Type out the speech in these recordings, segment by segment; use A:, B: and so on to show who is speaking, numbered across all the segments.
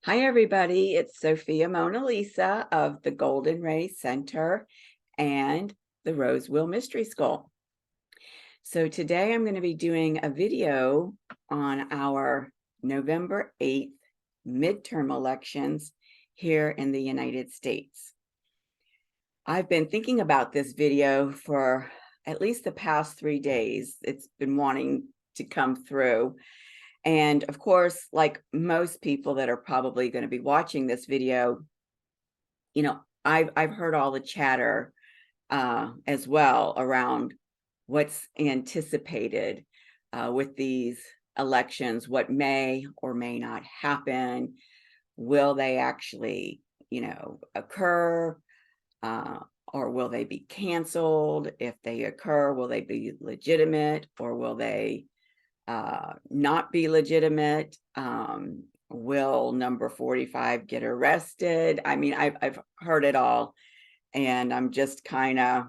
A: Hi, everybody. It's Sophia Mona Lisa of the Golden Ray Center and the Rosewheel Mystery School. So today I'm going to be doing a video on our November 8th midterm elections here in the United States. I've been thinking about this video for at least the past 3 days. It's been wanting to come through. And of course, like most people that are probably going to be watching this video, I've heard all the chatter as well around what's anticipated with these elections, what may or may not happen. Will they actually, occur? Or will they be canceled? If they occur, will they be legitimate, or will they not be legitimate? Will number 45 get arrested? I mean, I've heard it all, and I'm just kind of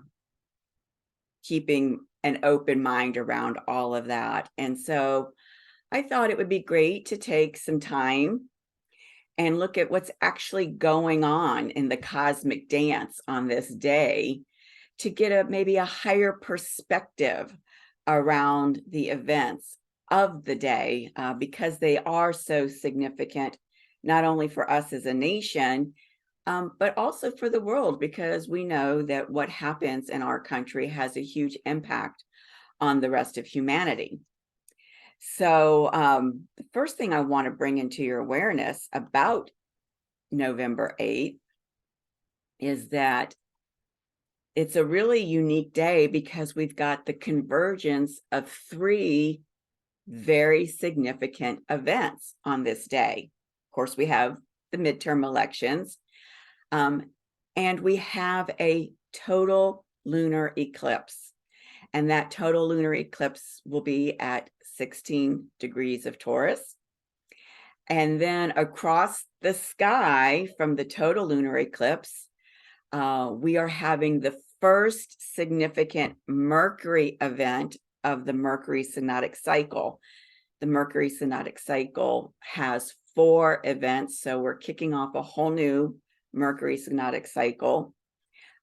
A: keeping an open mind around all of that. And so I thought it would be great to take some time and look at what's actually going on in the cosmic dance on this day to get maybe a higher perspective around the events of the day, because they are so significant, not only for us as a nation, but also for the world, because we know that what happens in our country has a huge impact on the rest of humanity. So the first thing I want to bring into your awareness about November 8th is that it's a really unique day because we've got the convergence of 3 very significant events on this day. Of course, we have the midterm elections, and we have a total lunar eclipse. And that total lunar eclipse will be at 16 degrees of Taurus. And then across the sky from the total lunar eclipse, we are having the first significant Mercury event of the Mercury synodic cycle. The Mercury synodic cycle has 4 events, so we're kicking off a whole new Mercury synodic cycle.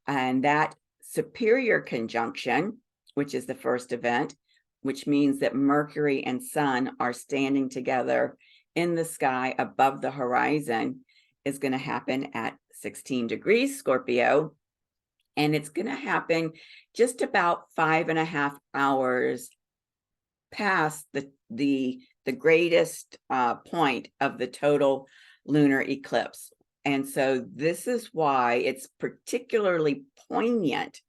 A: And that superior conjunction, which is the first event, which means that Mercury and Sun are standing together in the sky above the horizon, is going to happen at 16 degrees Scorpio. And it's going to happen just about 5.5 hours past the greatest point of the total lunar eclipse. And so this is why it's particularly poignant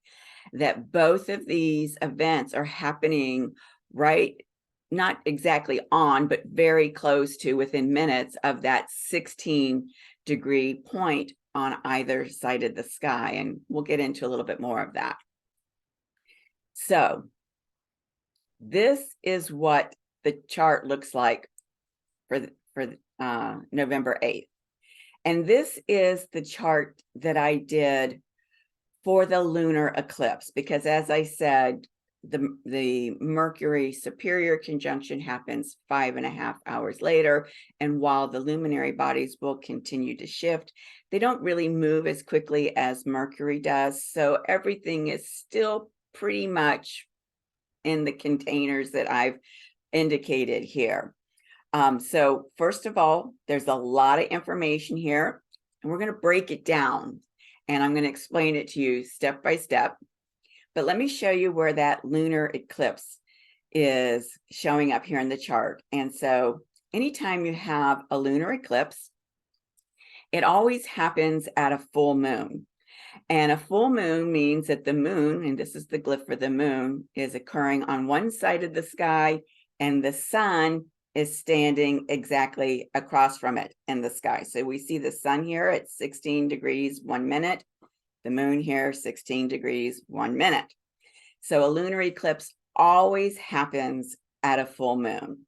A: that both of these events are happening right, not exactly on, but very close to, within minutes of that 16-degree point on either side of the sky. And we'll get into a little bit more of that. So this is what the chart looks like for November 8th. And this is the chart that I did for the lunar eclipse, because as I said, the Mercury superior conjunction happens 5.5 hours later. And while the luminary bodies will continue to shift, they don't really move as quickly as Mercury does. So everything is still pretty much in the containers that I've indicated here. So first of all, there's a lot of information here, and we're going to break it down, and I'm going to explain it to you step by step. But let me show you where that lunar eclipse is showing up here in the chart. And so anytime you have a lunar eclipse, it always happens at a full moon. And a full moon means that the moon, and this is the glyph for the moon, is occurring on one side of the sky, and the sun is standing exactly across from it in the sky. So we see the sun here at 16 degrees 1 minute, the moon here 16 degrees 1 minute. So a lunar eclipse always happens at a full moon.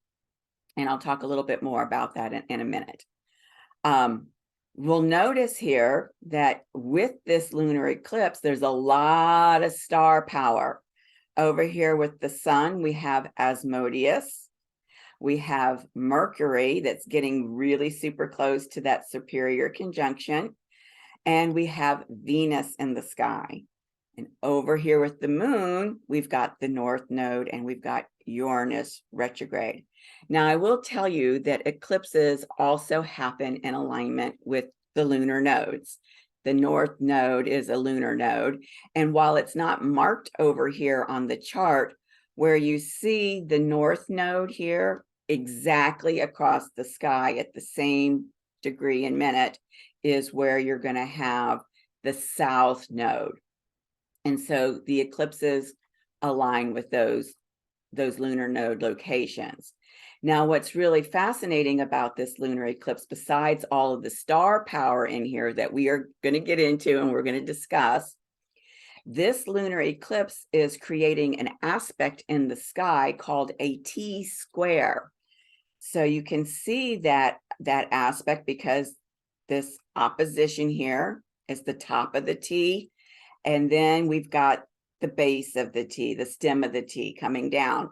A: And I'll talk a little bit more about that in a minute. We'll notice here that with this lunar eclipse, there's a lot of star power. Over here with the sun, we have Asmodeus. We have Mercury that's getting really super close to that superior conjunction. And we have Venus in the sky. And over here with the moon, we've got the North Node and we've got Uranus retrograde. Now, I will tell you that eclipses also happen in alignment with the lunar nodes. The North Node is a lunar node. And while it's not marked over here on the chart, where you see the North Node here exactly across the sky at the same degree and minute is where you're going to have the South Node. And so the eclipses align with those lunar node locations. Now, what's really fascinating about this lunar eclipse, besides all of the star power in here that we are going to get into and we're going to discuss, this lunar eclipse is creating an aspect in the sky called a T-SQARE. So you can see that aspect because this opposition here is the top of the T, and then we've got the base of the T, the stem of the T coming down.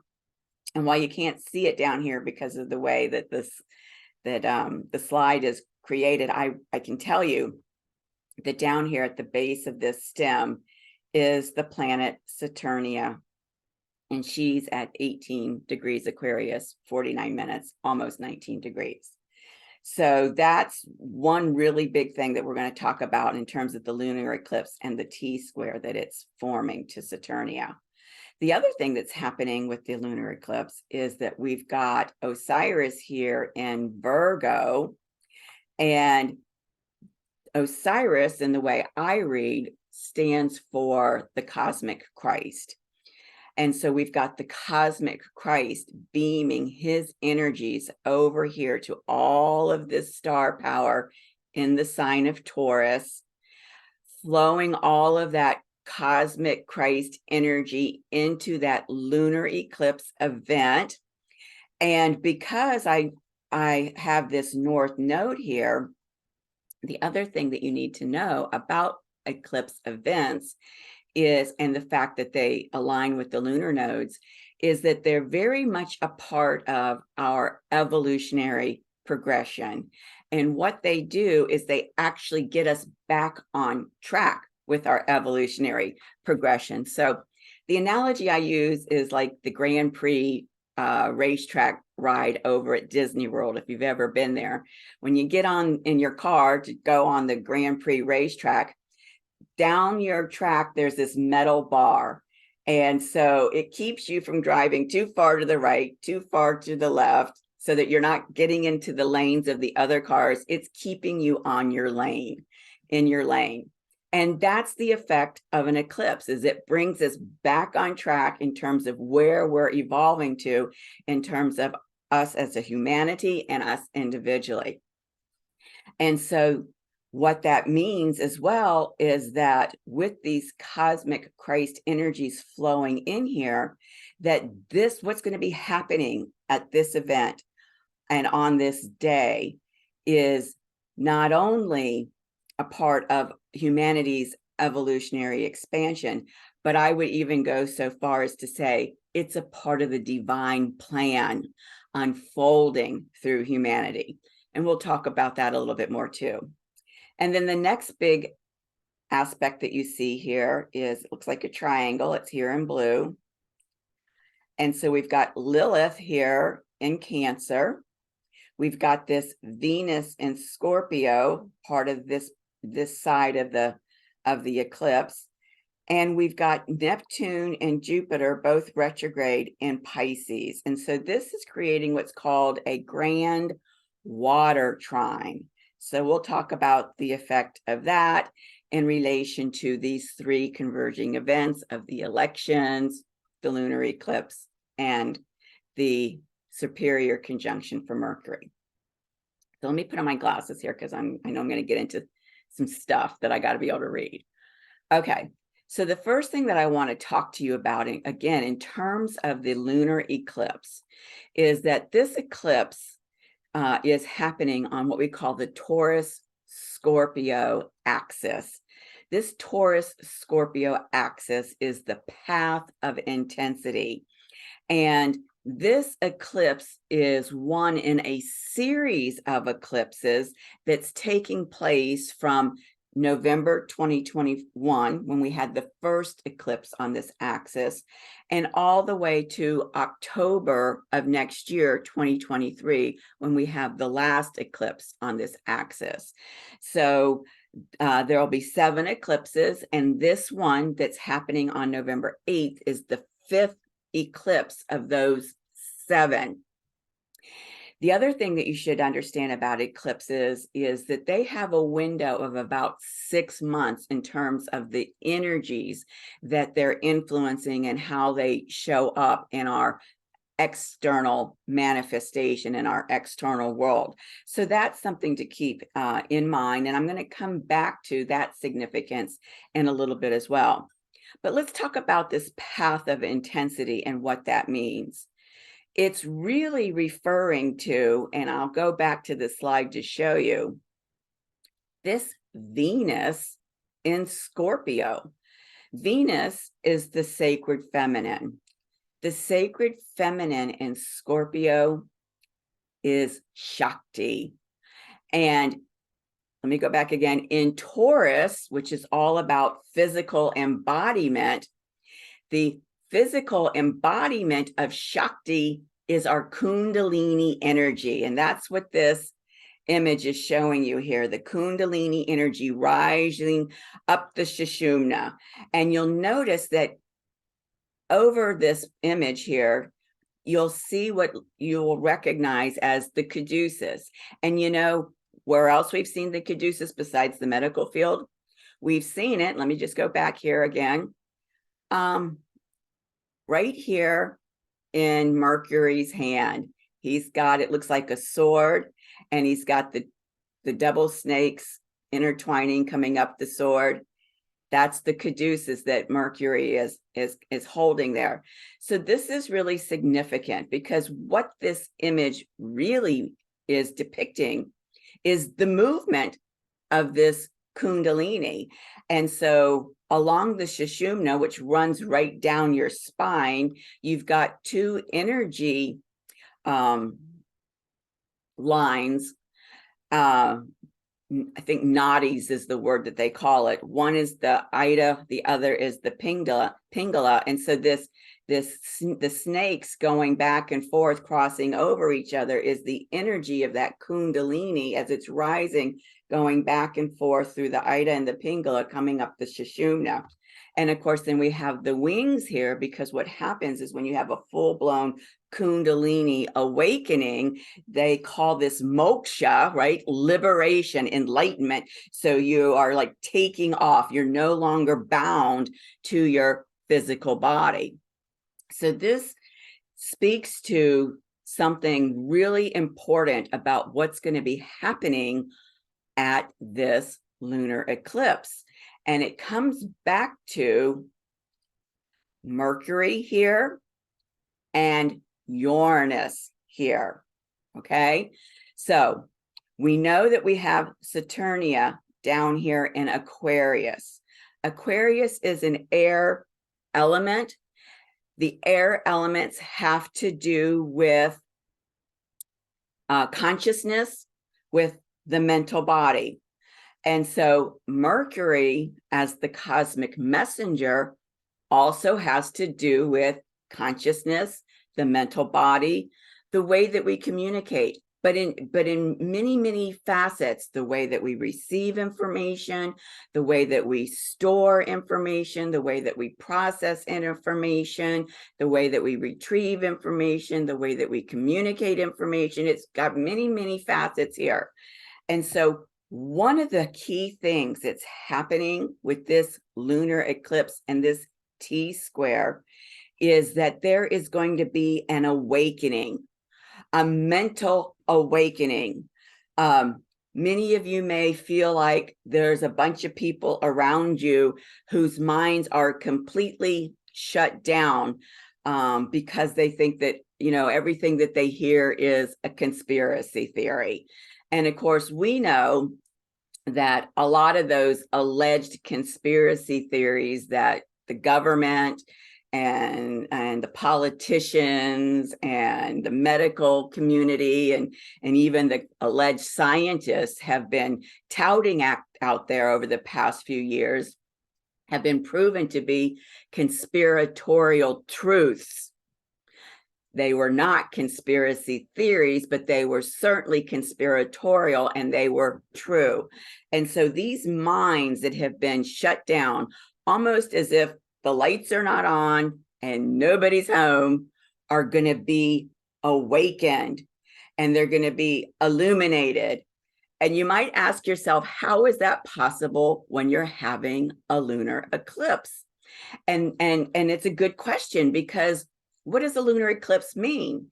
A: And while you can't see it down here because of the way that the slide is created, I can tell you that down here at the base of this stem is the planet Saturnia, and she's at 18 degrees Aquarius, 49 minutes, almost 19 degrees. So that's one really big thing that we're going to talk about in terms of the lunar eclipse and the T-SQARE that it's forming to Saturnia. The other thing that's happening with the lunar eclipse is that we've got Osiris here in Virgo, and Osiris, in the way I read, stands for the cosmic Christ. And so we've got the cosmic Christ beaming his energies over here to all of this star power in the sign of Taurus, flowing all of that cosmic Christ energy into that lunar eclipse event. And because I have this North Node here, the other thing that you need to know about eclipse events is, and the fact that they align with the lunar nodes, is that they're very much a part of our evolutionary progression. And what they do is they actually get us back on track with our evolutionary progression. So the analogy I use is like the Grand Prix racetrack ride over at Disney World, if you've ever been there. When you get on in your car to go on the Grand Prix racetrack, down your track, there's this metal bar. And so it keeps you from driving too far to the right, too far to the left, so that you're not getting into the lanes of the other cars. It's keeping you on your lane, in your lane. And that's the effect of an eclipse, is it brings us back on track in terms of where we're evolving to, in terms of us as a humanity and us individually. And so what that means as well is that with these cosmic Christ energies flowing in here, that what's going to be happening at this event and on this day is not only a part of humanity's evolutionary expansion, but I would even go so far as to say it's a part of the divine plan unfolding through humanity. And we'll talk about that a little bit more too. And then the next big aspect that you see here is, it looks like a triangle. It's here in blue. And so we've got Lilith here in Cancer. We've got this Venus in Scorpio, part of this side of the eclipse. And we've got Neptune and Jupiter, both retrograde in Pisces. And so this is creating what's called a grand water trine. So we'll talk about the effect of that in relation to these three converging events of the elections, the lunar eclipse, and the superior conjunction for Mercury. So let me put on my glasses here because I know I'm going to get into some stuff that I got to be able to read. Okay, so the first thing that I want to talk to you about, again, in terms of the lunar eclipse, is that this eclipse is happening on what we call the Taurus-Scorpio axis. This Taurus-Scorpio axis is the path of intensity. And This eclipse is one in a series of eclipses that's taking place from November 2021, when we had the first eclipse on this axis, and all the way to October of next year, 2023, when we have the last eclipse on this axis. So there will be 7 eclipses, and this one that's happening on November 8th is the 5th eclipse of those 7. The other thing that you should understand about eclipses is that they have a window of about 6 months in terms of the energies that they're influencing and how they show up in our external manifestation in our external world. So that's something to keep in mind. And I'm going to come back to that significance in a little bit as well. But let's talk about this path of intensity and what that means. It's really referring to, and I'll go back to the slide to show you, this Venus in Scorpio. Venus is the sacred feminine. The sacred feminine in Scorpio is Shakti. And let me go back again. In Taurus, which is all about physical embodiment, the physical embodiment of Shakti is our Kundalini energy. And that's what this image is showing you here, the Kundalini energy rising up the Sushumna. And you'll notice that over this image here, you'll see what you will recognize as the caduceus. And you know where else we've seen the caduceus besides the medical field? We've seen it. Let me just go back here again. Right here in Mercury's hand, he's got, it looks like a sword, and he's got the double snakes intertwining coming up the sword. That's the caduceus that Mercury is holding there. So this is really significant, because what this image really is depicting is the movement of this Kundalini. And so along the Sushumna, which runs right down your spine, you've got 2 energy lines. I think nadis is the word that they call it. One is the Ida, the other is the Pingala. And so the snakes going back and forth, crossing over each other, is the energy of that Kundalini as it's rising, going back and forth through the Ida and the Pingala, coming up the Sushumna. And of course, then we have the wings here, because what happens is when you have a full-blown Kundalini awakening, they call this moksha, right? Liberation, enlightenment. So you are like taking off. You're no longer bound to your physical body. So this speaks to something really important about what's going to be happening at this lunar eclipse. And it comes back to Mercury here and Uranus here, okay? So we know that we have Saturnia down here in Aquarius. Aquarius is an air element. The air elements have to do with consciousness, with the mental body. And so Mercury, as the cosmic messenger, also has to do with consciousness, the mental body, the way that we communicate, but in many, many facets, the way that we receive information, the way that we store information, the way that we process information, the way that we retrieve information, the way that we communicate information. It's got many, many facets here. And so one of the key things that's happening with this lunar eclipse and this T-SQARE is that there is going to be an awakening, a mental awakening. Many of you may feel like there's a bunch of people around you whose minds are completely shut down because they think that, you know, everything that they hear is a conspiracy theory. And of course, we know that a lot of those alleged conspiracy theories that the government and the politicians and the medical community and even the alleged scientists have been touting out there over the past few years have been proven to be conspiratorial truths. They were not conspiracy theories, but they were certainly conspiratorial, and they were true. And so these minds that have been shut down, almost as if the lights are not on and nobody's home, are going to be awakened, and they're going to be illuminated. And you might ask yourself, how is that possible when you're having a lunar eclipse? And it's a good question, because what does a lunar eclipse mean?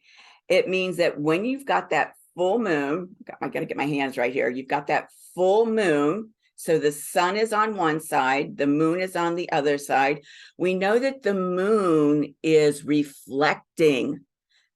A: It means that when you've got that full moon, I got to get my hands right here. You've got that full moon. So the sun is on one side, the moon is on the other side. We know that the moon is reflecting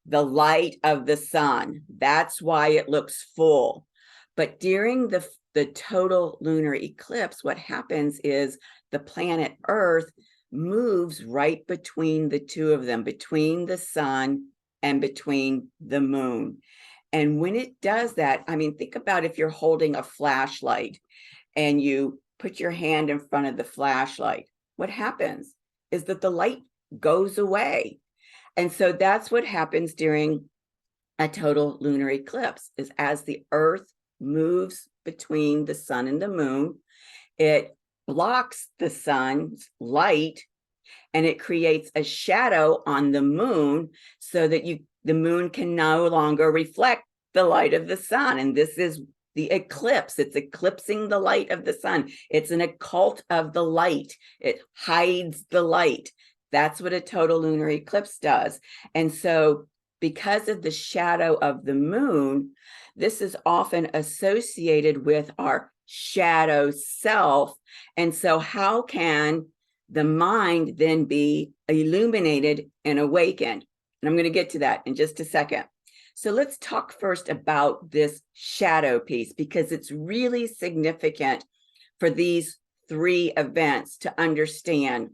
A: the light of the sun. That's why it looks full. But during the total lunar eclipse, what happens is the planet Earth moves right between the two of them, between the sun and between the moon. And when it does that, I mean, think about if you're holding a flashlight and you put your hand in front of the flashlight. What happens is that the light goes away. And so that's what happens during a total lunar eclipse, is as the Earth moves between the sun and the moon, it blocks the sun's light, and it creates a shadow on the moon so that the moon can no longer reflect the light of the sun. And this is the eclipse. It's eclipsing the light of the sun. It's an occult of the light. It hides the light. That's what a total lunar eclipse does. And so because of the shadow of the moon, this is often associated with our shadow self. And so how can the mind then be illuminated and awakened? And I'm going to get to that in just a second. So let's talk first about this shadow piece, because it's really significant for these three events to understand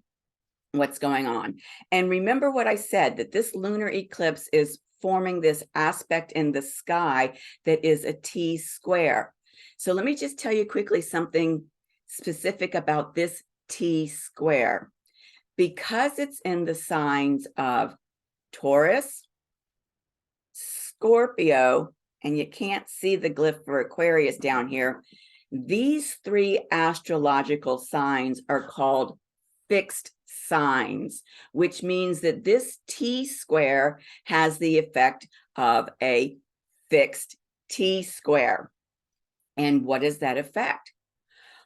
A: what's going on. And remember what I said, that this lunar eclipse is forming this aspect in the sky that is a T-square. So let me just tell you quickly something specific about this T-square. Because it's in the signs of Taurus, Scorpio, and you can't see the glyph for Aquarius down here, these three astrological signs are called fixed signs, which means that this T-square has the effect of a fixed T-square. And what is that effect?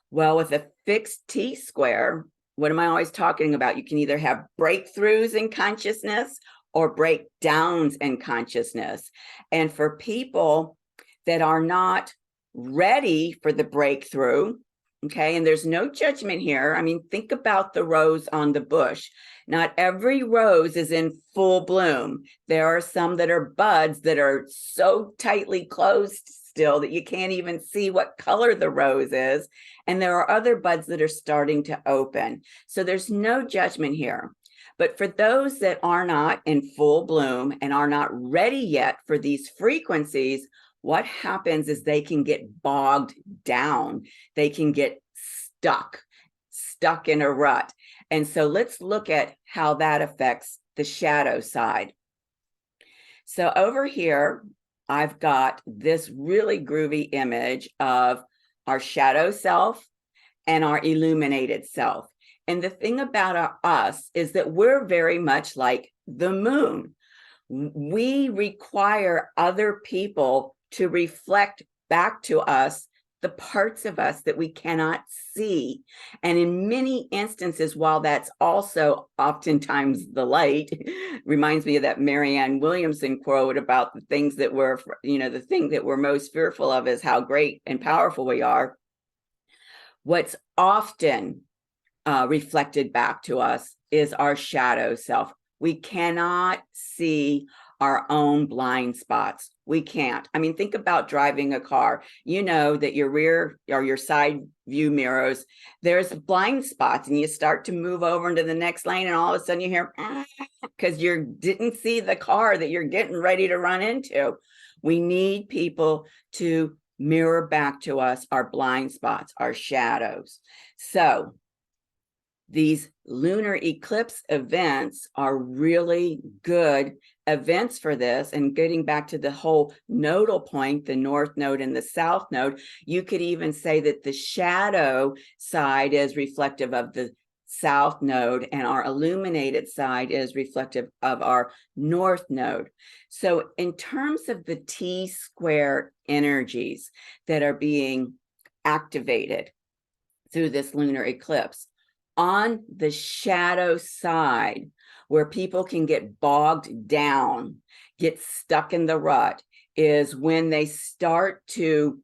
A: Well, with a fixed T-square, what am I always talking about? You can either have breakthroughs in consciousness or breakdowns in consciousness. And for people that are not ready for the breakthrough, okay, and there's no judgment here. I mean, think about the rose on the bush. Not every rose is in full bloom. There are some that are buds that are so tightly closed still that you can't even see what color the rose is. And there are other buds that are starting to open. So there's no judgment here. But for those that are not in full bloom and are not ready yet for these frequencies, what happens is they can get bogged down. They can get stuck in a rut. And so let's look at how that affects the shadow side. So over here, I've got this really groovy image of our shadow self and our illuminated self. And the thing about us is that we're very much like the moon. We require other people to reflect back to us the parts of us that we cannot see. And in many instances, while that's also oftentimes the light, reminds me of that Marianne Williamson quote about the things that we're, the thing that we're most fearful of is how great and powerful we are. What's often reflected back to us is our shadow self. We cannot see our own blind spots. we can't. I mean, think about driving a car. You know that your rear or your side view mirrors, there's blind spots, and you start to move over into the next lane, and all of a sudden you hear, because you didn't see the car that you're getting ready to run into. We need people to mirror back to us our blind spots, our shadows. So these lunar eclipse events are really good events for this. And getting back to the whole nodal point, the north node and the south node, you could even say that the shadow side is reflective of the south node, and our illuminated side is reflective of our north node. So in terms of the T-SQARE energies that are being activated through this lunar eclipse, on the shadow side, where people can get bogged down, get stuck in the rut, is when they start to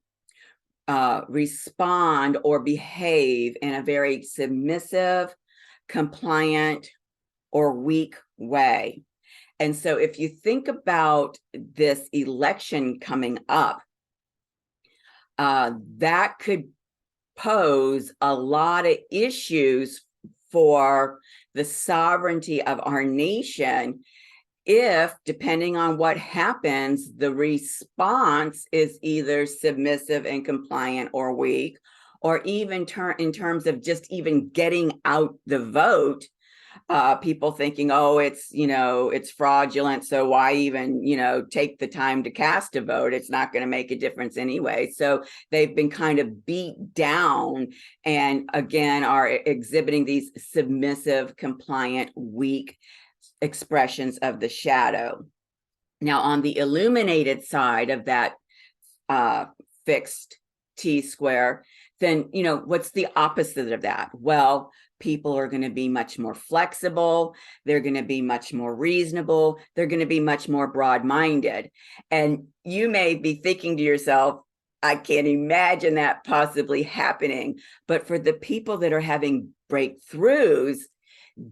A: respond or behave in a very submissive, compliant, or weak way. And so if you think about this election coming up, that could pose a lot of issues for the sovereignty of our nation if, depending on what happens, the response is either submissive and compliant or weak, or even in terms of just even getting out the vote, people thinking, oh, it's fraudulent, so why even, take the time to cast a vote? It's not going to make a difference anyway. So they've been kind of beat down, and again are exhibiting these submissive, compliant, weak expressions of the shadow. Now, on the illuminated side of that fixed T-SQARE, then, what's the opposite of that? Well, people are going to be much more flexible. They're going to be much more reasonable. They're going to be much more broad-minded. And you may be thinking to yourself, I can't imagine that possibly happening. But for the people that are having breakthroughs,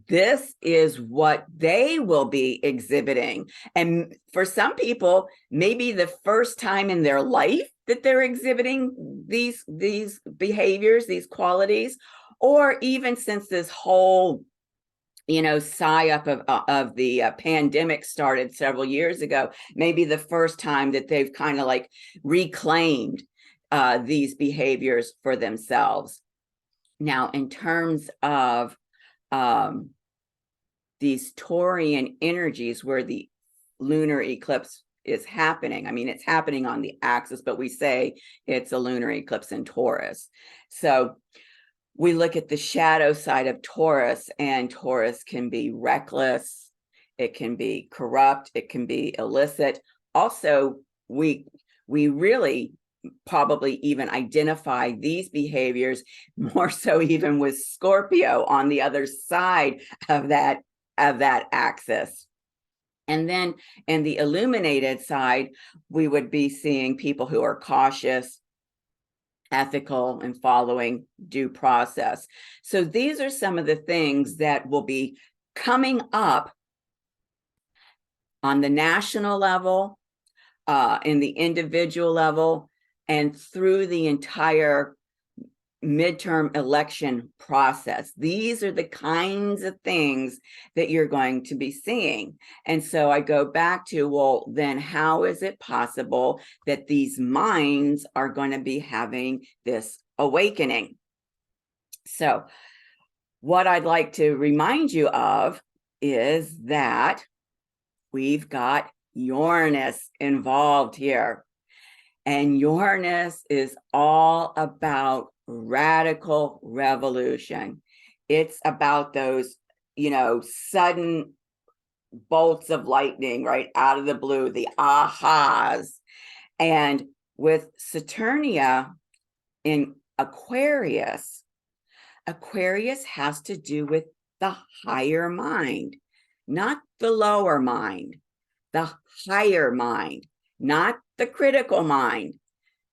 A: this is what they will be exhibiting. And for some people, maybe the first time in their life that they're exhibiting these behaviors, these qualities, or even since this whole psyop of the pandemic started several years ago, maybe the first time that they've kind of like reclaimed these behaviors for themselves. Now, in terms of these Taurian energies where the lunar eclipse is happening, I mean, it's happening on the axis, but we say it's a lunar eclipse in Taurus. So we look at the shadow side of Taurus, and Taurus can be reckless, it can be corrupt, it can be illicit. Also, we really probably even identify these behaviors more so even with Scorpio on the other side of that axis. And then in the illuminated side, we would be seeing people who are cautious, ethical, and following due process. So these are some of the things that will be coming up on the national level, in the individual level, and through the entire midterm election process. These are the kinds of things that you're going to be seeing. And so I go back to, well, then how is it possible that these minds are going to be having this awakening? So what I'd like to remind you of is that we've got Uranus involved here. And Uranus is all about radical revolution. It's about those, sudden bolts of lightning right out of the blue, the ahas. And with Saturnia in Aquarius, Aquarius has to do with the higher mind, not the lower mind, the higher mind, not the critical mind,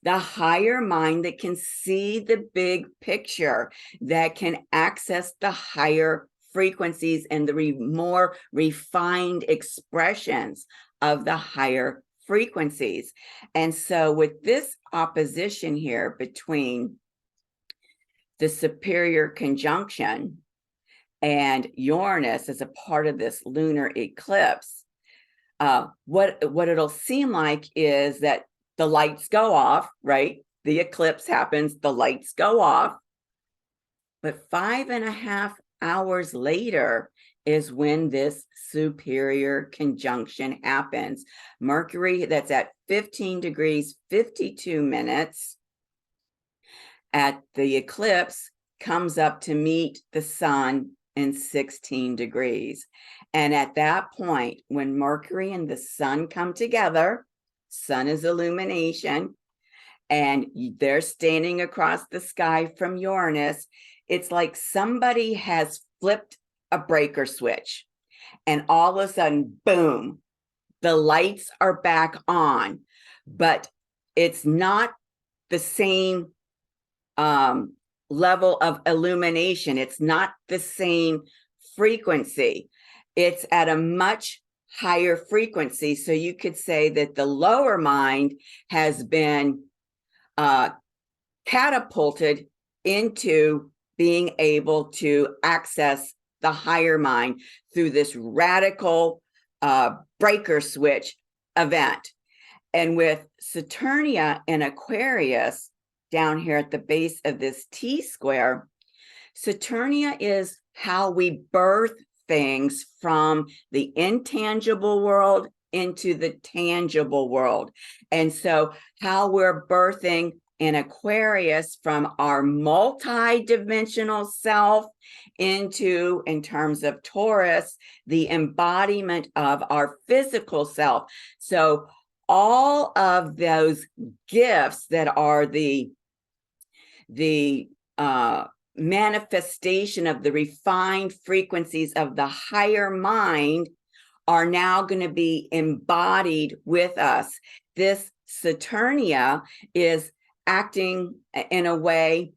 A: the higher mind that can see the big picture, that can access the higher frequencies and the more refined expressions of the higher frequencies. And so with this opposition here between the superior conjunction and Uranus as a part of this lunar eclipse, what it'll seem like is that the lights go off, right? The eclipse happens, the lights go off, but 5.5 hours later is when this superior conjunction happens. Mercury, that's at 15 degrees, 52 minutes at the eclipse, comes up to meet the sun in 16 degrees. And at that point, when Mercury and the sun come together, sun is illumination, and they're standing across the sky from Uranus, it's like somebody has flipped a breaker switch, and all of a sudden, boom, the lights are back on, but it's not the same level of illumination. It's not the same frequency. It's at a much higher frequency. So you could say that the lower mind has been catapulted into being able to access the higher mind through this radical breaker switch event. And with Saturnia and Aquarius down here at the base of this T-square, Saturnia is how we birth things from the intangible world into the tangible world. And so how we're birthing in Aquarius from our multi-dimensional self into, in terms of Taurus, the embodiment of our physical self. So all of those gifts that are the manifestation of the refined frequencies of the higher mind are now going to be embodied with us. This Saturnia is acting in a way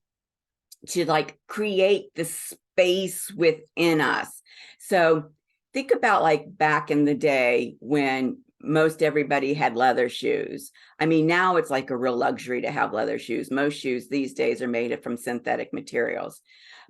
A: to like create the space within us. So think about like back in the day when most everybody had leather shoes. I mean, now it's like a real luxury to have leather shoes. Most shoes these days are made from synthetic materials.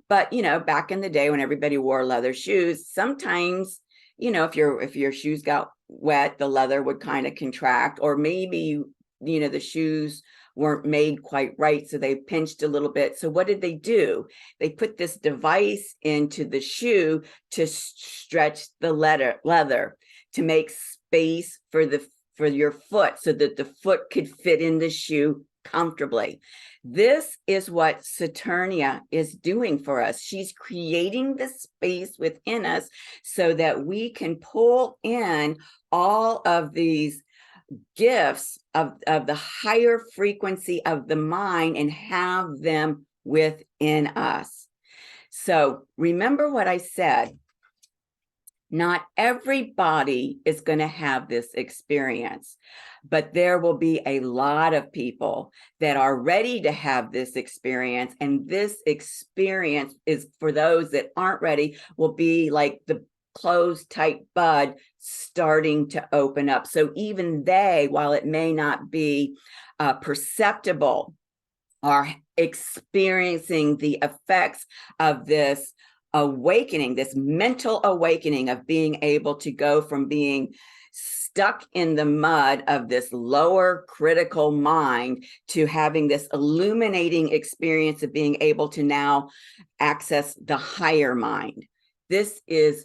A: But, you know, back in the day when everybody wore leather shoes, sometimes, you know, if your shoes got wet, the leather would kind of contract, or maybe, you know, the shoes weren't made quite right, so they pinched a little bit. So what did they do? They put this device into the shoe to stretch the leather to make space for your foot so that the foot could fit in the shoe comfortably. This is what Saturnia is doing for us. She's creating the space within us so that we can pull in all of these gifts of the higher frequency of the mind and have them within us. So remember what I said. Not everybody is going to have this experience, but there will be a lot of people that are ready to have this experience. And this experience is for those that aren't ready, will be like the closed tight bud starting to open up. So even they, while it may not be perceptible, are experiencing the effects of this awakening, this mental awakening of being able to go from being stuck in the mud of this lower critical mind to having this illuminating experience of being able to now access the higher mind. This is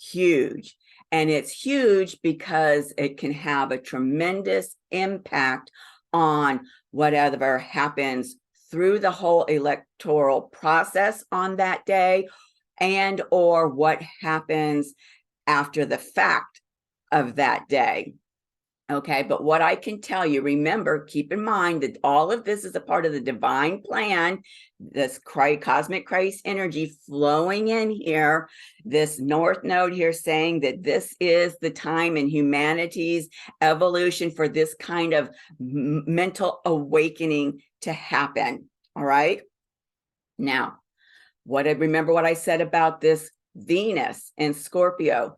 A: huge. And it's huge because it can have a tremendous impact on whatever happens through the whole electoral process on that day, and or what happens after the fact of that day. Okay, but what I can tell you, remember, keep in mind that all of this is a part of the divine plan, this cosmic Christ energy flowing in here, this North Node here saying that this is the time in humanity's evolution for this kind of mental awakening to happen. All right. Now, remember what I said about this Venus and Scorpio.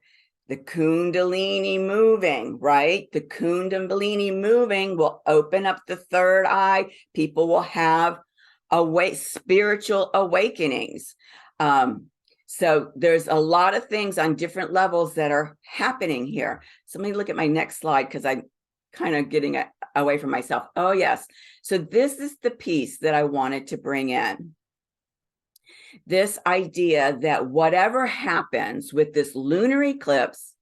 A: the Kundalini moving, right? The Kundalini moving will open up the third eye. People will have spiritual awakenings. So there's a lot of things on different levels that are happening here. So let me look at my next slide because I'm kind of getting away from myself. Oh, yes. So this is the piece that I wanted to bring in. This idea that whatever happens with this lunar eclipse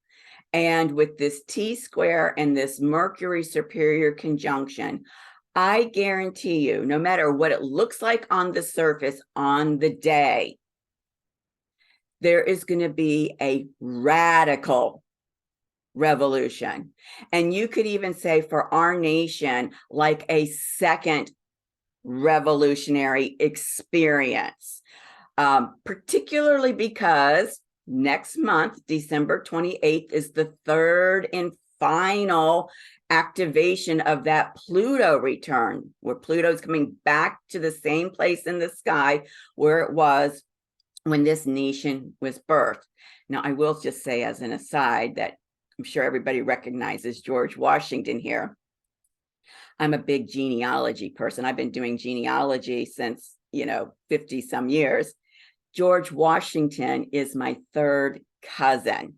A: and with this T-SQARE and this Mercury superior conjunction, I guarantee you, no matter what it looks like on the surface on the day, there is going to be a radical revolution. And you could even say for our nation, like a second revolutionary experience, particularly because next month, December 28th, is the third and final activation of that Pluto return, where Pluto's coming back to the same place in the sky where it was when this nation was birthed. Now, I will just say as an aside that I'm sure everybody recognizes George Washington here. I'm a big genealogy person. I've been doing genealogy since, 50 some years. George Washington is my third cousin.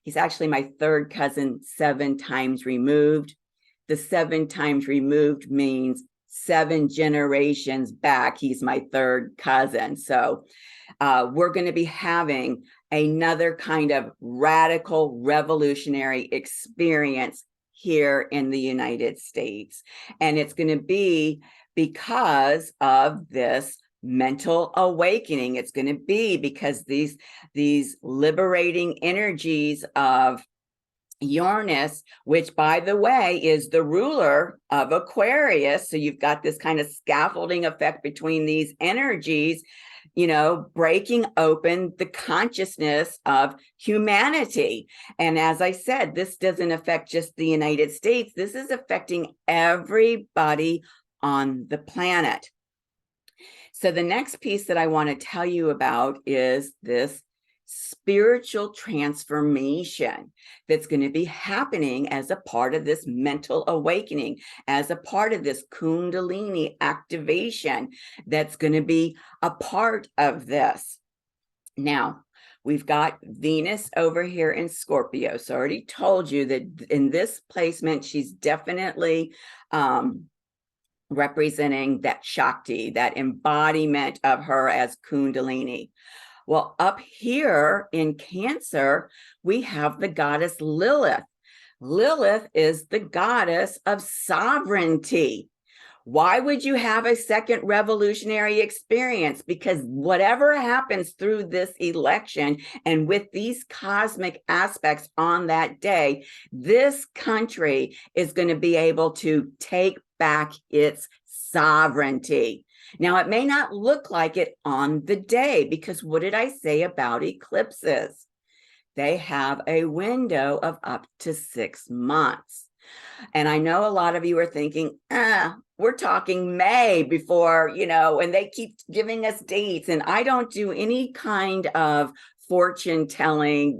A: He's actually my third cousin 7 times removed. The 7 times removed means 7 generations back. He's my third cousin. So we're going to be having another kind of radical revolutionary experience here in the United States. And it's going to be because of this mental awakening. It's going to be because these liberating energies of Uranus, which, by the way, is the ruler of Aquarius. So you've got this kind of scaffolding effect between these energies, breaking open the consciousness of humanity. And as I said, this doesn't affect just the United States. This is affecting everybody on the planet. So the next piece that I want to tell you about is this spiritual transformation that's going to be happening as a part of this mental awakening, as a part of this Kundalini activation that's going to be a part of this. Now, we've got Venus over here in Scorpio. So I already told you that in this placement, she's definitely representing that Shakti, that embodiment of her as Kundalini. Well, up here in Cancer, we have the goddess Lilith. Lilith is the goddess of sovereignty. Why would you have a second revolutionary experience? Because whatever happens through this election and with these cosmic aspects on that day, this country is going to be able to take back its sovereignty. Now, it may not look like it on the day, because what did I say about eclipses? They have a window of up to 6 months. And I know a lot of you are thinking, we're talking May before, and they keep giving us dates. And I don't do any kind of fortune telling,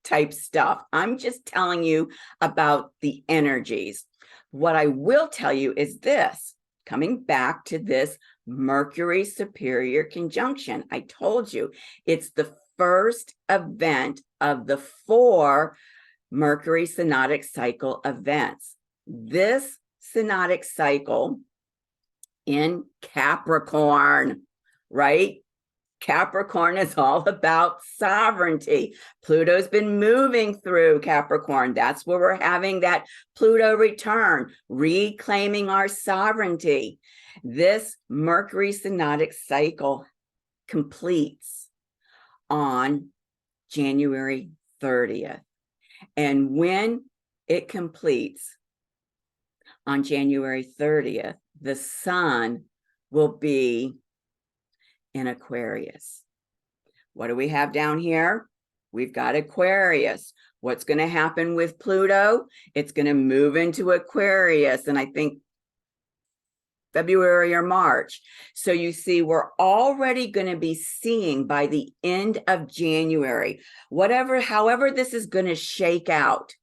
A: type stuff. I'm just telling you about the energies. What I will tell you is this, coming back to this Mercury superior conjunction. I told you it's the first event of the 4 Mercury synodic cycle events. This synodic cycle in Capricorn, right? Capricorn is all about sovereignty. Pluto's been moving through Capricorn. That's where we're having that Pluto return, reclaiming our sovereignty. This Mercury synodic cycle completes on January 30th. And when it completes on January 30th, the sun will be in Aquarius. What do we have down here? We've got Aquarius. What's going to happen with Pluto? It's going to move into Aquarius. And I think February or March. So you see, we're already going to be seeing by the end of January, however this is going to shake out,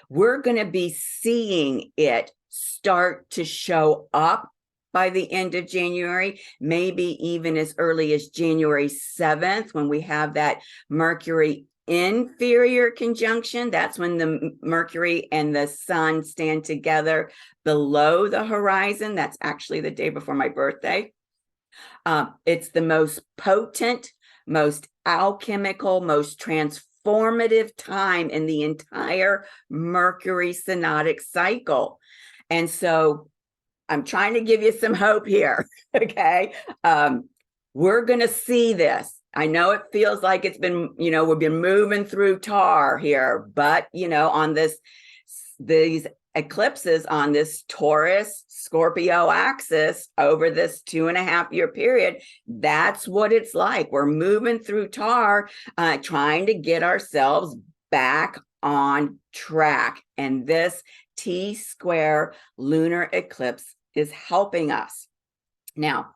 A: we're going to be seeing it start to show up by the end of January, maybe even as early as January 7th, when we have that Mercury inferior conjunction. That's when the Mercury and the Sun stand together below the horizon. That's actually the day before my birthday. It's the most potent, most alchemical, most transformative time in the entire Mercury synodic cycle. And so I'm trying to give you some hope here, okay? We're going to see this. I know it feels like it's been, we've been moving through tar here, but, on these eclipses on this Taurus Scorpio axis over this 2.5-year period, that's what it's like. We're moving through tar, trying to get ourselves back on track. And this T-SQARE lunar eclipse is helping us. Now,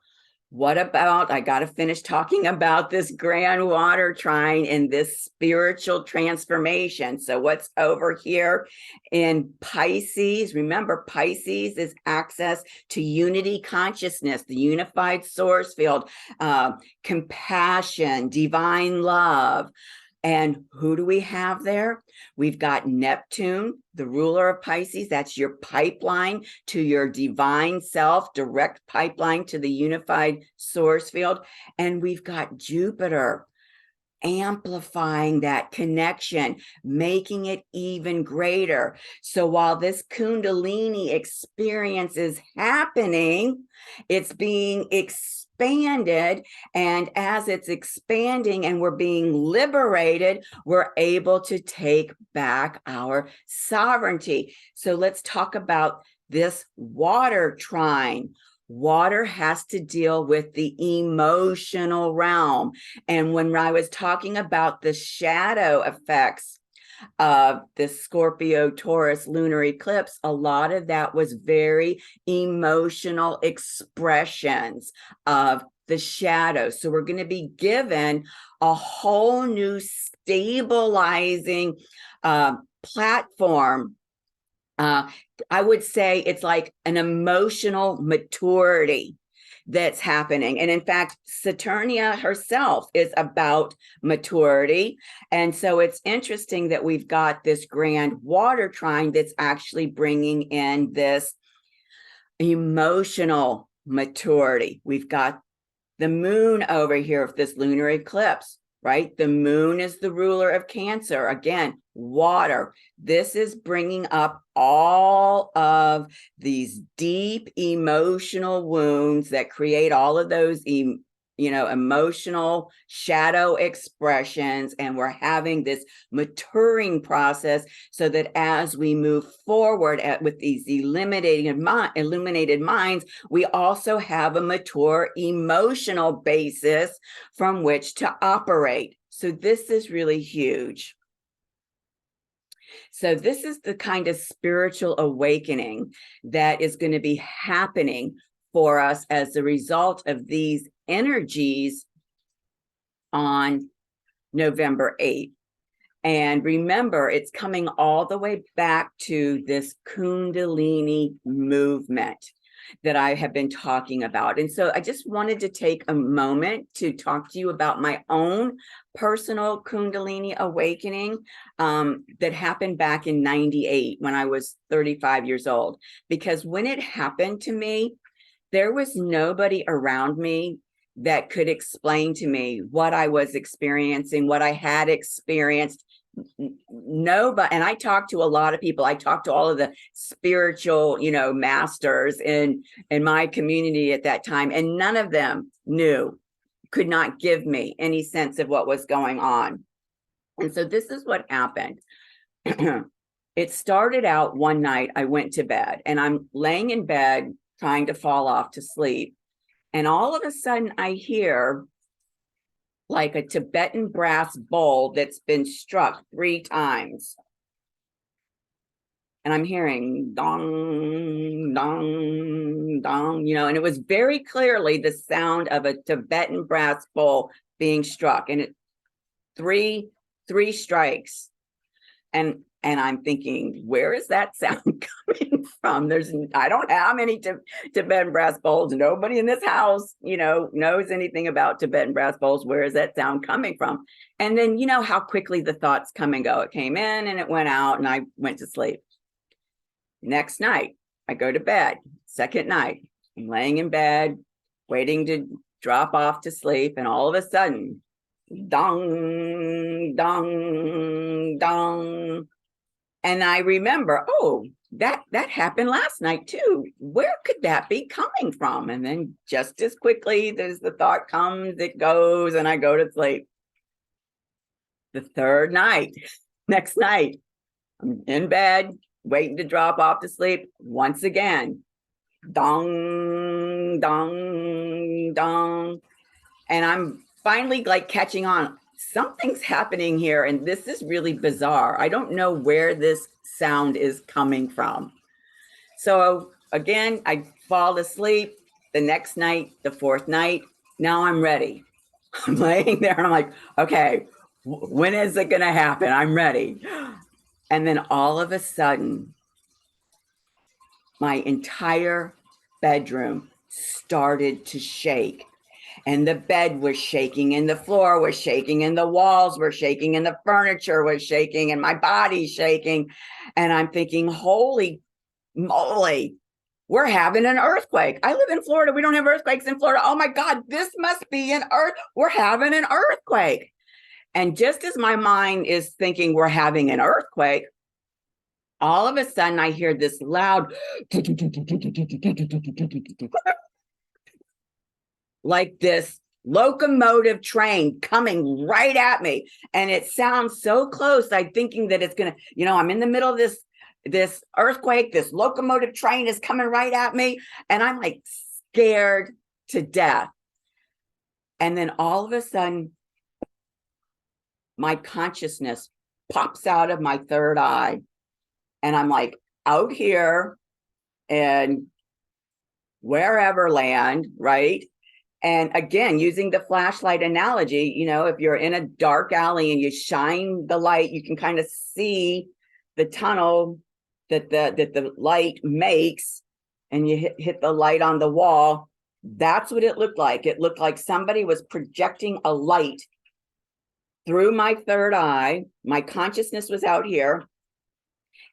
A: what about, I got to finish talking about this grand water trine and this spiritual transformation. So what's over here in Pisces? Remember, Pisces is access to unity consciousness, the unified source field, compassion, divine love. And who do we have there? We've got Neptune, the ruler of Pisces. That's your pipeline to your divine self, direct pipeline to the unified source field. And we've got Jupiter amplifying that connection, making it even greater. So while this Kundalini experience is happening, it's being expanded. And as it's expanding and we're being liberated, we're able to take back our sovereignty. So let's talk about this water trine. Water has to deal with the emotional realm. And when I was talking about the shadow effects of the Scorpio Taurus lunar eclipse, a lot of that was very emotional expressions of the shadow. So we're going to be given a whole new stabilizing platform. I would say it's like an emotional maturity that's happening. And in fact, Saturnia herself is about maturity. And so it's interesting that we've got this grand water trine that's actually bringing in this emotional maturity. We've got the moon over here of this lunar eclipse, right? The moon is the ruler of Cancer. Again, water. This is bringing up all of these deep emotional wounds that create all of those emotional shadow expressions. And we're having this maturing process so that as we move forward with these illuminated minds, we also have a mature emotional basis from which to operate. So this is really huge. So this is the kind of spiritual awakening that is going to be happening for us as a result of these energies on November 8th. And remember, it's coming all the way back to this Kundalini movement that I have been talking about. And so I just wanted to take a moment to talk to you about my own personal Kundalini awakening that happened back in 98 when I was 35 years old. Because when it happened to me, there was nobody around me that could explain to me what I was experiencing, what I had experienced. Nobody. And I talked to a lot of people. I talked to all of the spiritual, masters in my community at that time, and none of them could not give me any sense of what was going on. And so this is what happened. It started out one night, I went to bed, and I'm laying in bed trying to fall off to sleep. And all of a sudden I hear like a Tibetan brass bowl that's been struck 3 times. and I'm hearing dong, dong, dong, you know, and it was very clearly the sound of a Tibetan brass bowl being struck, and it three strikes. And I'm thinking, where is that sound coming from? I don't have any Tibetan brass bowls. Nobody in this house, you know, knows anything about Tibetan brass bowls. Where is that sound coming from? And then, you know, how quickly the thoughts come and go. It came in and it went out, and I went to sleep. Next night, I go to bed. Second night, I'm laying in bed, waiting to drop off to sleep. And all of a sudden, dong, dong, dong. And I remember, oh, that happened last night too. Where could that be coming from? And then just as quickly as the thought comes, it goes, and I go to sleep. The third night, next night, I'm in bed, waiting to drop off to sleep. Once again, dong, dong, dong. And I'm finally like catching on. Something's happening here, and this is really bizarre. I don't know where this sound is coming from. So again, I fall asleep. The next night, the fourth night, now I'm ready. I'm laying there and I'm like, okay, when is it going to happen? I'm ready. And then all of a sudden, my entire bedroom started to shake. And the bed was shaking, and the floor was shaking, and the walls were shaking, and the furniture was shaking, and my body's shaking. And I'm thinking, holy moly, we're having an earthquake. I live in Florida. We don't have earthquakes in Florida. Oh my God, this must be an earth. We're having an earthquake. And just as my mind is thinking we're having an earthquake, all of a sudden I hear this loud, like this locomotive train coming right at me. And it sounds so close. I'm thinking that it's going to, you know, I'm in the middle of this earthquake. This locomotive train is coming right at me. And I'm like scared to death. And then all of a sudden, my consciousness pops out of my third eye. And I'm like out here in wherever land, right? And again, using the flashlight analogy, you know, if you're in a dark alley and you shine the light, you can kind of see the tunnel that the light makes, and you hit the light on the wall. That's what it looked like. It looked like somebody was projecting a light through my third eye. My consciousness was out here,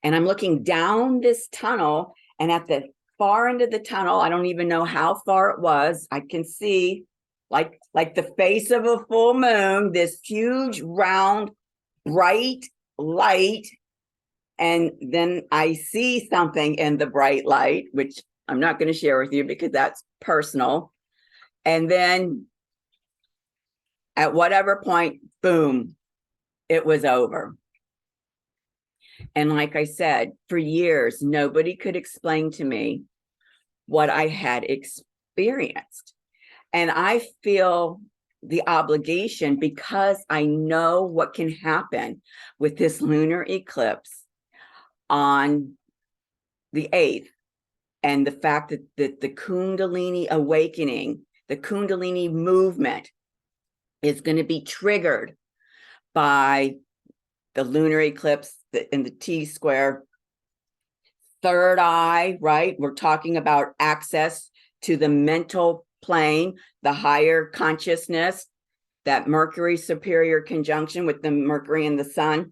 A: and I'm looking down this tunnel, and at the far end of the tunnel, I don't even know how far it was, I can see like the face of a full moon, this huge round bright light. And then I see something in the bright light, which I'm not going to share with you because that's personal. And then at whatever point, boom, it was over. And like I said, for years, nobody could explain to me what I had experienced. And I feel the obligation, because I know what can happen with this lunar eclipse on the 8th, and the fact that the Kundalini awakening, the Kundalini movement is going to be triggered by the lunar eclipse in the T-SQARE third eye, right? We're talking about access to the mental plane, the higher consciousness, that Mercury superior conjunction with the Mercury and the sun.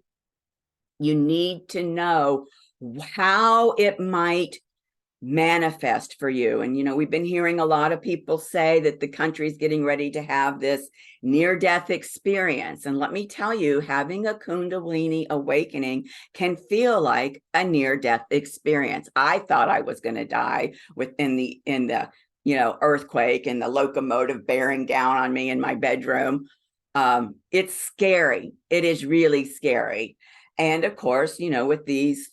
A: You need to know how it might manifest for you. And, you know, we've been hearing a lot of people say that the country's getting ready to have this near-death experience. And let me tell you, having a Kundalini awakening can feel like a near-death experience. I thought I was going to die in the you know, earthquake and the locomotive bearing down on me in my bedroom. It's scary. It is really scary. And of course, you know, with these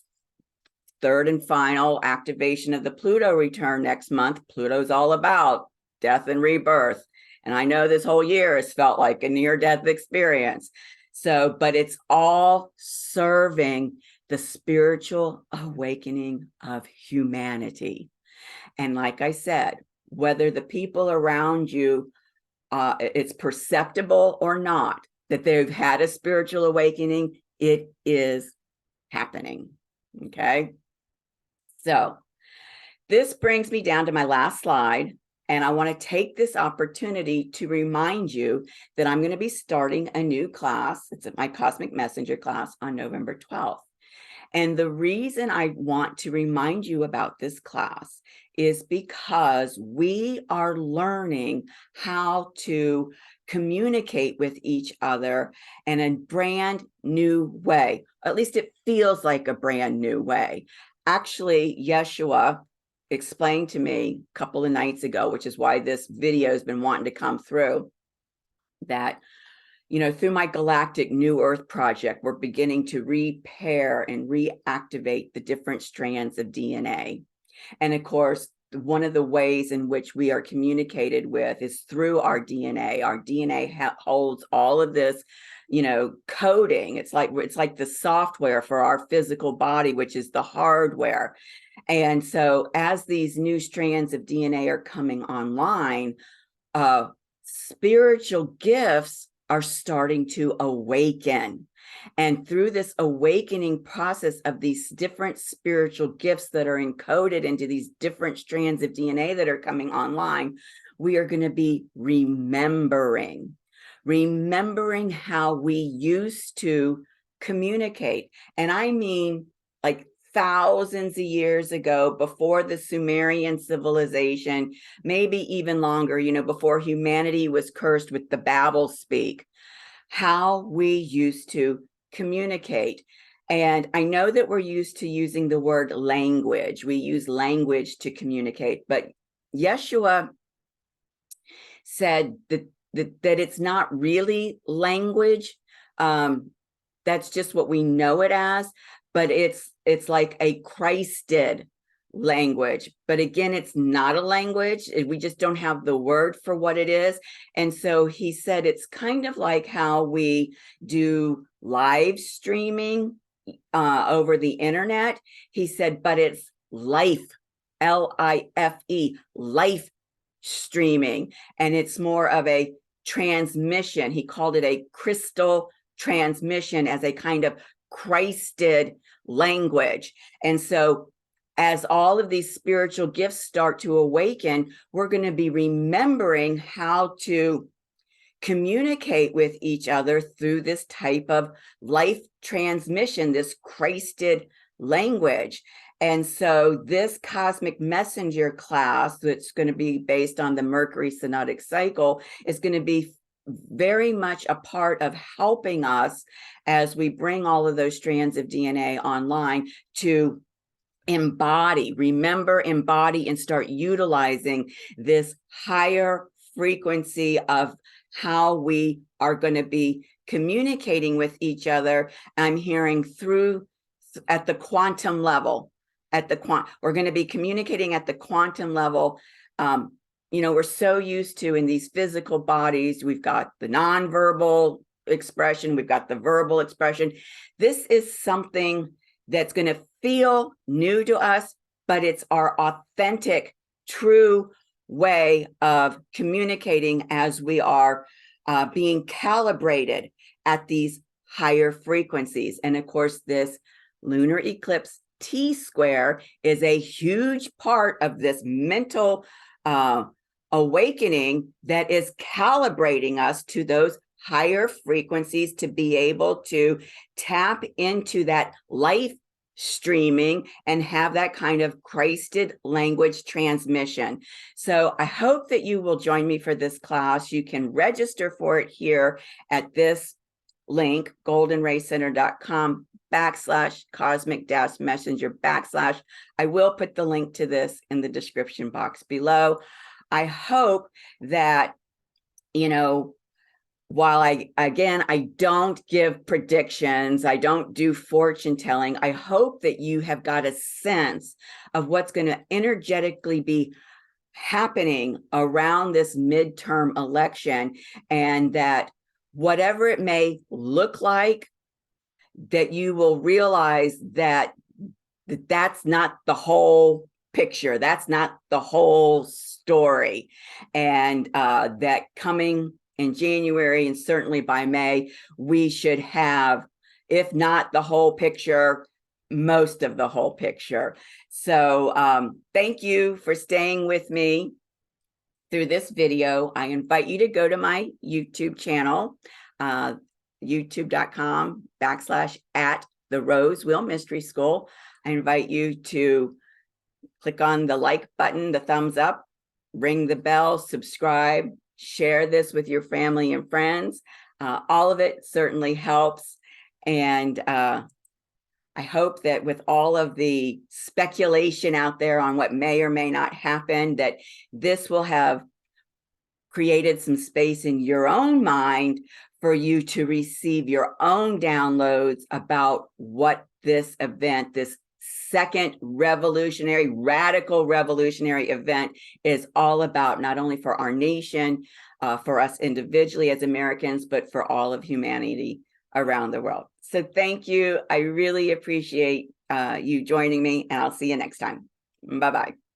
A: third and final activation of the Pluto return next month, Pluto's all about death and rebirth. And I know this whole year has felt like a near-death experience. So, but it's all serving the spiritual awakening of humanity. And like I said, whether the people around you, it's perceptible or not, that they've had a spiritual awakening, it is happening. Okay. So this brings me down to my last slide. And I want to take this opportunity to remind you that I'm going to be starting a new class. It's my Cosmic Messenger class on November 12th. And the reason I want to remind you about this class is because we are learning how to communicate with each other in a brand new way. At least it feels like a brand new way. Actually, Yeshua explained to me a couple of nights ago, which is why this video has been wanting to come through, that through my Galactic New Earth project, we're beginning to repair and reactivate the different strands of DNA. And of course, one of the ways in which we are communicated with is through our DNA. Our DNA holds all of this, coding. It's like the software for our physical body, which is the hardware. And so as these new strands of DNA are coming online, spiritual gifts are starting to awaken. And through this awakening process of these different spiritual gifts that are encoded into these different strands of DNA that are coming online, we are going to be remembering how we used to communicate. And I mean, like thousands of years ago, before the Sumerian civilization, maybe even longer, before humanity was cursed with the Babel speak, how we used to communicate. And I know that we're used to using the word language. We use language to communicate, but Yeshua said that it's not really language. That's just what we know it as, but it's like a Christed language. But again, it's not a language. We just don't have the word for what it is. And so he said it's kind of like how we do live streaming over the internet. He said, but it's life, L-I-F-E, life streaming. And it's more of a transmission. He called it a crystal transmission, as a kind of Christed language. And so as all of these spiritual gifts start to awaken, we're going to be remembering how to communicate with each other through this type of life transmission, this Christed language. And so this Cosmic Messenger class, that's going to be based on the Mercury synodic cycle, is going to be very much a part of helping us as we bring all of those strands of DNA online to embody, remember, embody, and start utilizing this higher frequency of how we are going to be communicating with each other. I'm hearing through at the quantum level, we're going to be communicating at the quantum level. We're so used to, in these physical bodies, we've got the nonverbal expression, we've got the verbal expression. This is something that's going to feel new to us, but it's our authentic, true way of communicating as we are being calibrated at these higher frequencies. And of course, this lunar eclipse T-SQARE is a huge part of this mental awakening that is calibrating us to those higher frequencies to be able to tap into that life streaming and have that kind of Christed language transmission. So I hope that you will join me for this class. You can register for it here at this link, goldenraycenter.com/cosmic-messenger/. I will put the link to this in the description box below. I hope that, while I don't give predictions, I don't do fortune telling, I hope that you have got a sense of what's going to energetically be happening around this midterm election, and that whatever it may look like, that you will realize that that's not the whole picture. That's not the whole story. And that coming in January and certainly by May, we should have, if not the whole picture, most of the whole picture. So thank you for staying with me through this video. I invite you to go to my YouTube channel, youtube.com/@the-Rose-Wheel-Mystery-School. I invite you to click on the like button, the thumbs up, ring the bell, subscribe, share this with your family and friends. All of it certainly helps. And I hope that with all of the speculation out there on what may or may not happen, that this will have created some space in your own mind for you to receive your own downloads about what this event, this second radical revolutionary event is all about, not only for our nation, for us individually as Americans, but for all of humanity around the world. So thank you. I really appreciate you joining me, and I'll see you next time. Bye-bye.